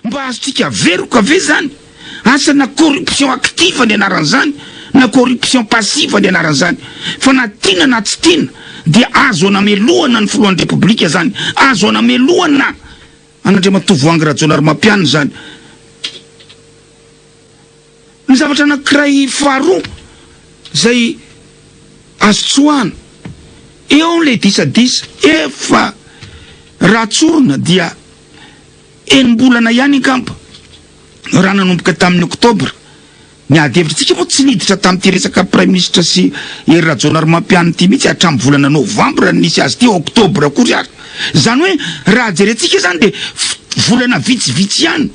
mba azontsika veroka ve zany asa na corruption active ny anaran'izany na corruption passive ny anaran'izany fa na tiana na tsy tiana dia azo anamelohana ny filohan'ny repoblika zany azo anamelohana an'Andriamatoa Voangy Rajaonarimampianina zany ny zavatra anankiray faharoa zay azo tsoahana eo le disadisa efa ratsorona dia enim-bolana ihany angamba raha nanomboka tamin'ny oktobra niady hevitritsika moa tsy niditra tamin'ity resaka prime ministre sy Hery Rajaonarimampianina ity mihitsy hatramin'ny volana novambra nisy azy ty oktobra kory ary zany hoe raha jerentsika zany de volana vitsivitsy ihany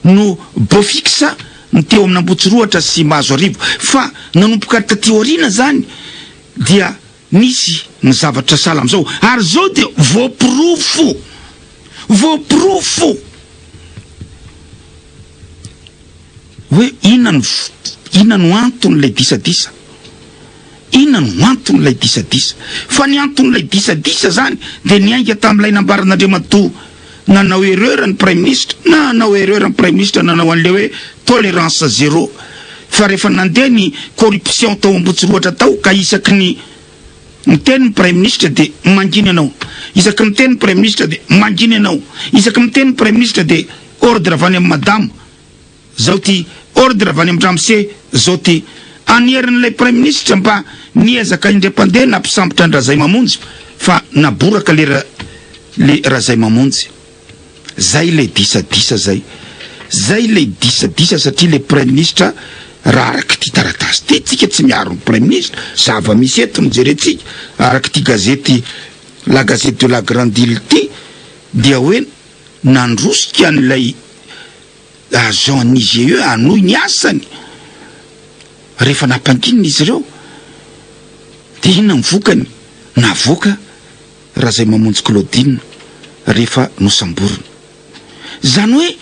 no bofixa ny teo amin'ny Ambotsiroatra sy Mahazoarivo fa nanomboka taty aoriana zany dia nisy ny zavatra sala am'izao ary zao de voapirofo hoe inona no anton'ilay disadisa inona no anton'ilay disadisa fa ny anton'ilay disadisa zany de niainga tamin'ilay nambaran'Andriamatoa nanao erreur ny prime ministre nanao erreur ny prime ministre nanao an'le hoe tolérance zéro fa rehefa nandeha ny corruption tao Ambotsiroatra tao ka isaky ny miteny ny prime ministre de manginy anao isaky miteny ny prime ministre de manginy anao isaky miteny ny prime ministre de ordre avy any amin'ny madame zao ty ordre avy any amin'ny ramose zao ty anerin'ilay prime ministre mba niezaka indrepandeh nampisambotra ny Razay Mamonjy fa naboraka le Razay Mamonjy zay le disadisa zay le disadisa satria le prime ministre raha araky ty taratasy ty tsika tsy miaro ny prime ministre zava misy eto mijerentsika araky ty gazety la gazette de la grande île ty dia hoe nandrosika an'ilay agent IGE anoy ny asany rehefa nampanginina izy ireo de inona mivokany navoaka Razay Mamonjy Claudine rehefa nosamborona zany hoe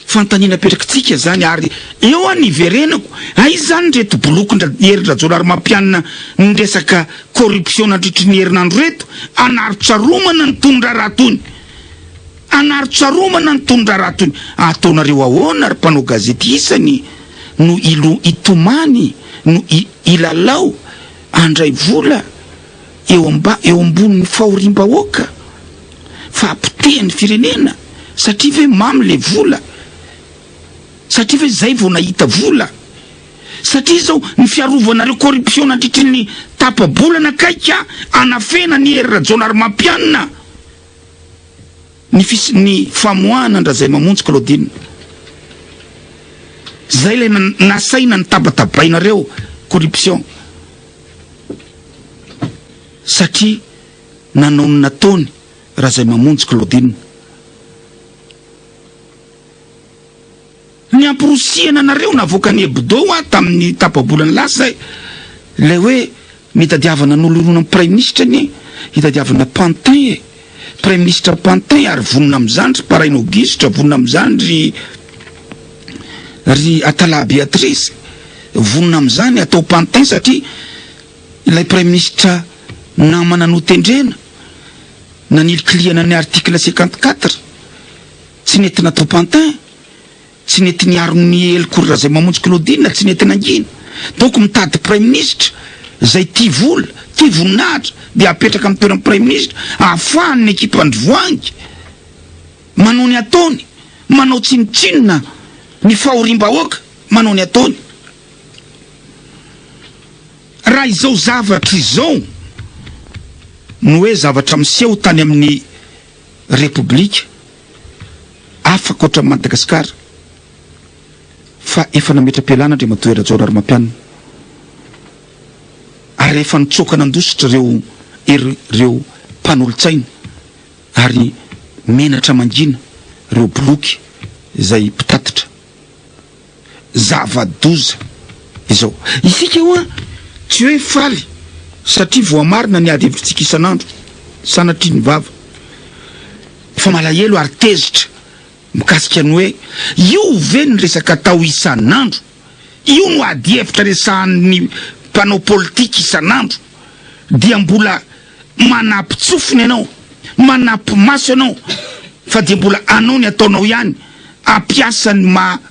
fantaniana petrakytsika zany ary eo aniverenako aizy zany reto bolokindra Hery Rajaonarimampianina ny resaka corruption nandritry ny herinandro reto anarotsaromana ny tondra ratony anarotsaromana ny tondra ratony ataonareo ahoana ary mpanao gazety isany no itomany no ilalao andray vola eo ambonin'ny fahorim-bahoaka fa apotehany firenena satria ve mamy le vola satria ve zay vao nahita vola satria zao ny fiarovanareo corruption nandritry ny tapabolana kaika anafena ny Hery Rajaonarimampianina ny famoahana ny Razay Mamonjy Claudine zay le nasaina ny tabatabainareo corruption satria nanao ny nataony Razay Mamonjy Claudine ny amporosiana anareo navoaka ny hebdo tamin'ny tapabolana lasa le hoe mitadiavana n'olorona ny prime ministre ny hitadiavana Pantin prime ministre Pantin ary vonona am'izany ry Paraina Auguste vonona am'izany ry Atala Béatrice vonona am'izany atao Pantin satria ilay prime ministre namana notendrena nanilokiliana ny article 54 tsy nety natao Pantin tsy nety niaro ny elikory Razay Mamonjy Claudine tsy nety nangina donc mitady prime ministre zay tia vola tia voninahitra de apetraka amin'ny toeran'ny prime ministre ahafahany ny ekipa Andry Voangy manao ny ataony manao tsinotsinona ny fahorim-bahoaka manao ny ataony raha izao zavatra izao no hoe zavatra miseho tany amin'ny repoblika afaka oatra Madagasikara fa efa nametra-pialana Andriamatoa Hery Rajaonarimampianina ary efa nitsoka nandositra reo mpanolo-tsaina ary menatra mangina reo bloky zay mpitatitra zava-doza izao isika hoa tsy hoe faly satria voamarina ny ady hevitritsika isan'andro sanatry ny vava fa malahelo ary tezitra mikasika ny hoe io ve ny resaka tao isan'andro io no ady hevitra resahan'ny mpanao politika isan'andro dia mbola manampy tsofiny ianao manampy maso ianao fa dia mbola anao ny ataonao ihany ampiasany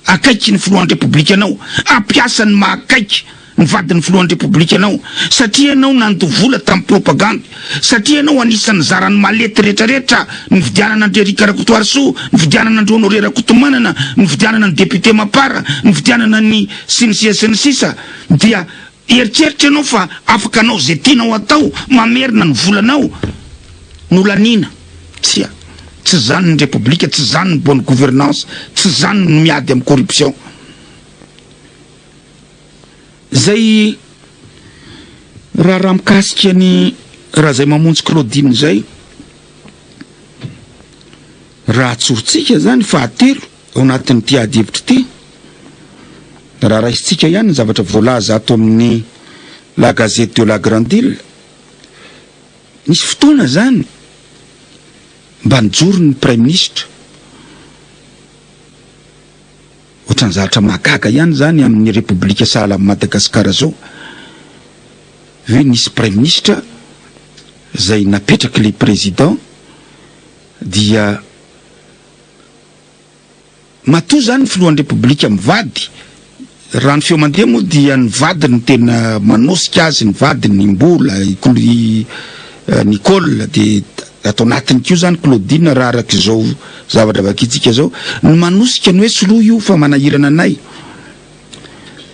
akaiky ny filohan'ny repoblika anao, ampiasany akaiky ny vadin'ny filohan'ny repoblika anao, satria anao nandovola tamin'ny propagande, satria anao anisan'ny zarany malety rehetrarehetra, ny vidianana André Rika Rakotoarisoa, ny vidianana André Honoré Rakotomanana, ny vidianana ny député Mapara, ny vidianana ny sisa dia eritreritra anao fa afaka anao zay tianao atao, mamerina ny volanao no lanina. Tsy zany ny repoblika, tsy zany ny bonne gouvernance, tsy zany ny miady amin'ny corruption. Zay raha mikasika ny raha zay mamonjy Claudine zay, raha tsorintsika zany fahatelo ao anatin'ny ty ady hevitra ty, raha raisitsika ihany ny zavatra voalaza ato amin'ny La Gazette de la Grande Île. Nisy fotoana zany mba nijoro ny Prime Ministre, ohatrany zavatra mahagaga ihany zany amin'ny Repoblika sahala amin'ny Madagasikara zao. Hoe nisy Prime Ministre zay napetraky le président dia matoa zany filohan'ny Repoblika mivady, raha ny feo mandeha moa dia ny vadiny tena manosika azy, ny vadiny mbola Nicole de atao anatiny kio zany Claudine raha araka izao zavatra vakitsika zao ny manosika ny hoe soloa io fa manahirana anay.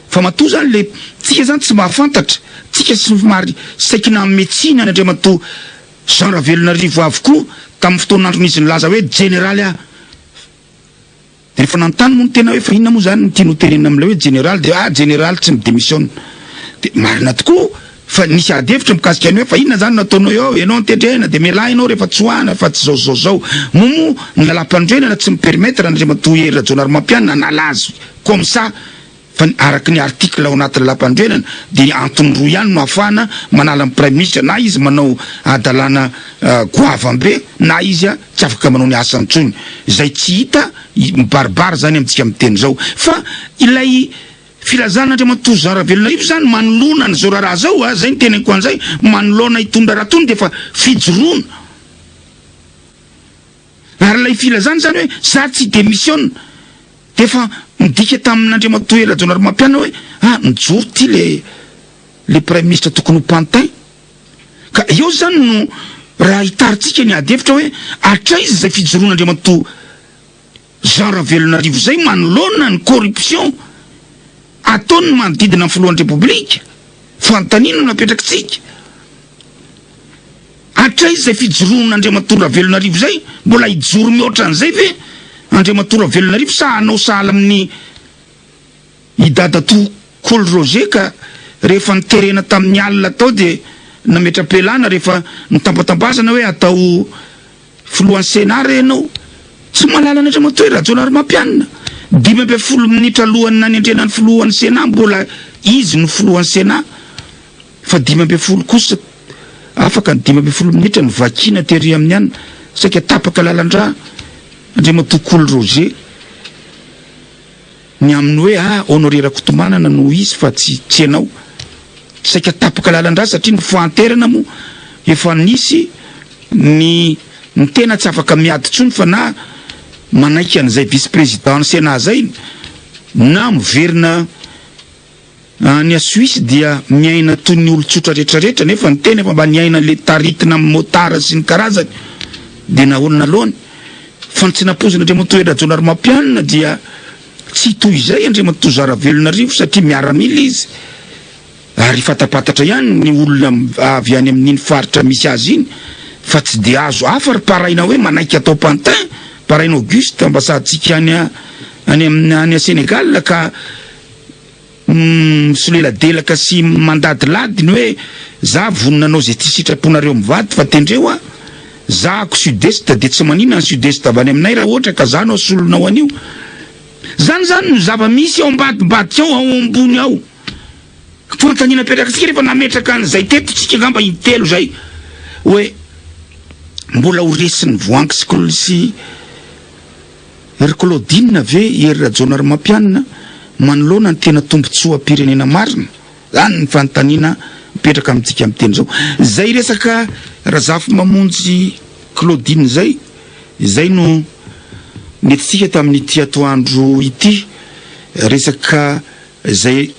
Fa matoa zany le tsika zany tsy mahafantatra, tsika somary saikina médecine ny andriamatoa Jean Ravelonarivo avokoa tamin'ny fotoanandro misy nilaza hoe général de rehefa nanontany moa ny tena hoe fa inona moa zany ny tiano tenena am'ilay hoe général de général tsy midémissionne de marina tokoa fa nisy ady hevitra mikasika ny hoe fa inona zany nataonao eo ianao nitendrena de mialahy ianao rehefa tsy hoana fa tsy zao momo ny lalam-pandrenana tsy mipermettre andriamatoa Hery Rajaonarimampianina nalazo comme ça fa araky ny article ao anaty lalam-pandrenana de antony roa ihany no ahafahana manala ny Prime Ministre, na izy manao adalana goavambe na izy tsy afaka manao ny asa ntsony. Zay tsy hita mibaribary zany amintsika miteny zao, fa ilay filazana andriamatoa Jean Ravelonarivo zany manolona ny zao raha zao zay ny teneniko an'izay, manolona hitondra raha tony de fa fijoroana. Ary ilay filazana zany hoe za tsy démissionne de fa midika tamin'andriamatoa Hery Rajaonarimampianina hoe mijoro ty le Prime Ministre tokony ho pantin. Ka eo zany no raha hitaritsika ny ady hevitra hoe atraizy zay fijoroan'andriamatoa Jean Ravelonarivo zay manolona ny corruption ataony manodidina amin'ny filohan'ny Repoblika, fantanina no napetraky tsika. Atraizy zay fijoroan'andriamatoa Ravelonarivo zay mbola hijoro mihoatra an'izay ve andriamatoa Ravelonarivo sa anao sahala amin'ny idadatoa Col Roger ka rehefa niterena tamin'ny alina tao de nametra-pelana rehefa nitampatambazana hoe atao filohan'ny Sénat ianao. Tsy malala n'andriamatoa Hery Rajaonarimampianina 12 minitra alohan'ny nanendrena ny filohan'ny Sénat mbola izy no filohan'ny Sénat, fa 12 kosa afaka ny 12 minitra ny vakina tery amin'ny any saika tapaka lalandra andriamatoa Col Roger ny aminy hoe Honoré Rakotomanana no izy fa tsy anao, saika tapaka lalandra satria ny foanterana mo efa nisy ny tena tsy afaka miady tsony fa na manaiky an'izay vice-président ny Sénat zay na miverina ny Suisse dia miaina toy ny olon-tsotra rehetrarehetra nefa ny tena efa mba niaina le taritina amin'ny motara sy ny karazany de naolana lohany. Fa ny tsy napozina andriamatoa Hery Rajaonarimampianina dia tsy toy izay andriamatoa Jean Ravelonarivo satria miaramila izy ary fatapatatra ihany ny olona avy any amin'iny faritra misy azy iny, fa tsy de azo hafa ry paraina hoe manaiky atao pantin, paraina Auguste ambasadsika any a Sénégal ka soleladelaka sy mandadiladiny hoe za voninanao zay tsy sitraponareo mivady fa tendreo zahako sud-est de tsy manina ny sud-est avy any aminay raha ohatra ka za nao solonao an'io. Zany no zava-misy ao ambadibady ao ambony ao. Fantanina petraka tsika rehefa nametraka an'izay teto tsika ngamba intelo zay hoe mbola ho resiny voangy sy Hery Claudine ve Hery Rajaonarimampianina manolona ny tena tombontsoa-pirenena marina. Zany ny fantanina mipetraka amintsika amin'ny teny zao. Zay resaka raha zafy mamonjy Claudine zay no netsika tamin'ity atoandro ity resaka zay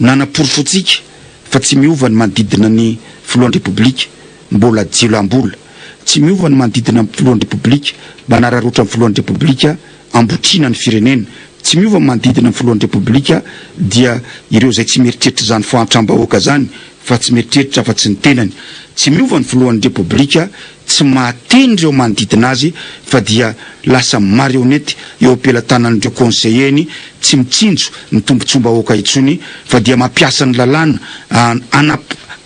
nanaporofo-tsika fa tsy miova ny manodidina ny filohan'ny republika mbola jilambola tsy miova ny manodidina ny filohan'ny republika manararotra ny filohan'ny republika ambotrina ny firenena tsy miova ny manodidina ny filohan'ny republika dia ireo zay tsy meritreritra zany foantram-bahoaka zany fa tsy meritreritra fa tsy ny tenany tsy miova ny filohan'ny republika tsy mahateny ireo manodidina azy fa dia lasa marionnette eo ampelantanan'ireo conseillers tsy mitsinjo ny tombontsom-bahoaka itsony fa dia mampiasa ny lalàna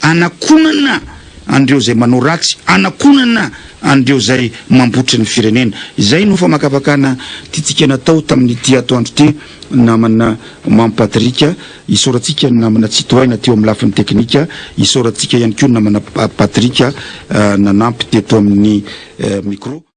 anakonana andreo zay manao ratsy anakonana andreo zay mambotra ny firenena izay no famakafakana titsika natao tamin'ity atoandro ty namana Mam Patrika isoratsika namana citoyen teo amin'ny lafiny teknika isoratsika ihany koa namana Patrika nanampy teto amin'ny micro